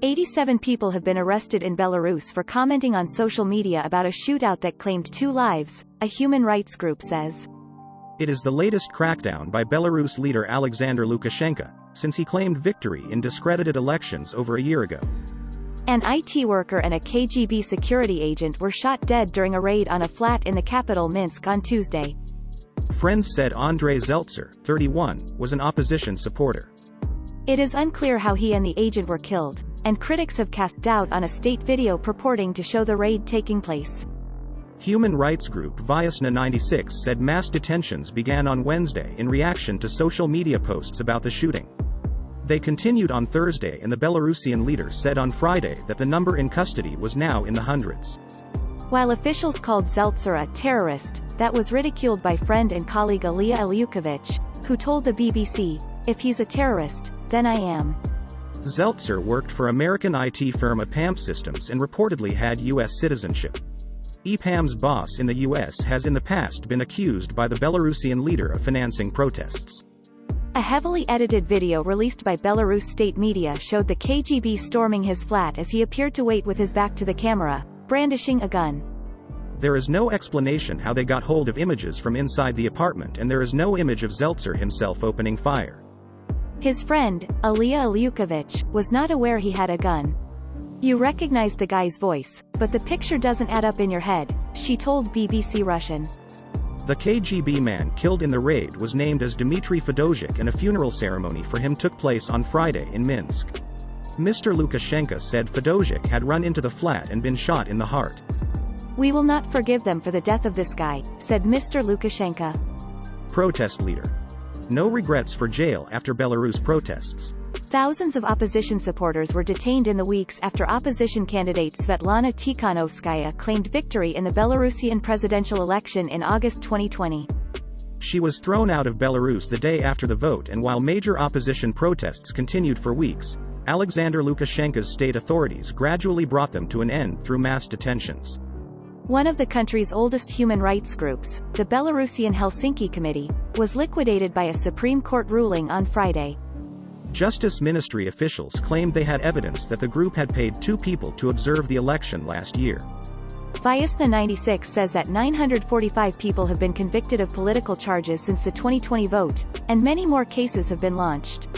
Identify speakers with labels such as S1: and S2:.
S1: 87 people have been arrested in Belarus for commenting on social media about a shootout that claimed 2 lives, a human rights group says.
S2: It is the latest crackdown by Belarus leader Alexander Lukashenko, since he claimed victory in discredited elections over a year ago.
S1: An IT worker and a KGB security agent were shot dead during a raid on a flat in the capital Minsk on Tuesday.
S2: Friends said Andrei Zeltser, 31, was an opposition supporter.
S1: It is unclear how he and the agent were killed, and critics have cast doubt on a state video purporting to show the raid taking place.
S2: Human rights group Vyasna 96 said mass detentions began on Wednesday in reaction to social media posts about the shooting. They continued on Thursday, and the Belarusian leader said on Friday that the number in custody was now in the hundreds.
S1: While officials called Zeltser a terrorist, that was ridiculed by friend and colleague Aliya Ilyukhovich, who told the BBC, "If he's a terrorist, then I am."
S2: Zeltser worked for American IT firm EPAM Systems and reportedly had U.S. citizenship. EPAM's boss in the U.S. has in the past been accused by the Belarusian leader of financing protests.
S1: A heavily edited video released by Belarus state media showed the KGB storming his flat as he appeared to wait with his back to the camera, brandishing a gun.
S2: There is no explanation how they got hold of images from inside the apartment, and there is no image of Zeltser himself opening fire.
S1: His friend, Aliya Ilyukhovich, was not aware he had a gun. "You recognize the guy's voice, but the picture doesn't add up in your head," she told BBC Russian.
S2: The KGB man killed in the raid was named as Dmitry Fedozhik, and a funeral ceremony for him took place on Friday in Minsk. Mr. Lukashenko said Fedozhik had run into the flat and been shot in the heart.
S1: "We will not forgive them for the death of this guy," said Mr. Lukashenko.
S2: Protest leader. No regrets for jail after Belarus protests.
S1: Thousands of opposition supporters were detained in the weeks after opposition candidate Svetlana Tikhanovskaya claimed victory in the Belarusian presidential election in August 2020.
S2: She was thrown out of Belarus the day after the vote, and while major opposition protests continued for weeks, Alexander Lukashenko's state authorities gradually brought them to an end through mass detentions.
S1: One of the country's oldest human rights groups, the Belarusian Helsinki Committee, was liquidated by a Supreme Court ruling on Friday.
S2: Justice Ministry officials claimed they had evidence that the group had paid 2 people to observe the election last year.
S1: Vyasna 96 says that 945 people have been convicted of political charges since the 2020 vote, and many more cases have been launched.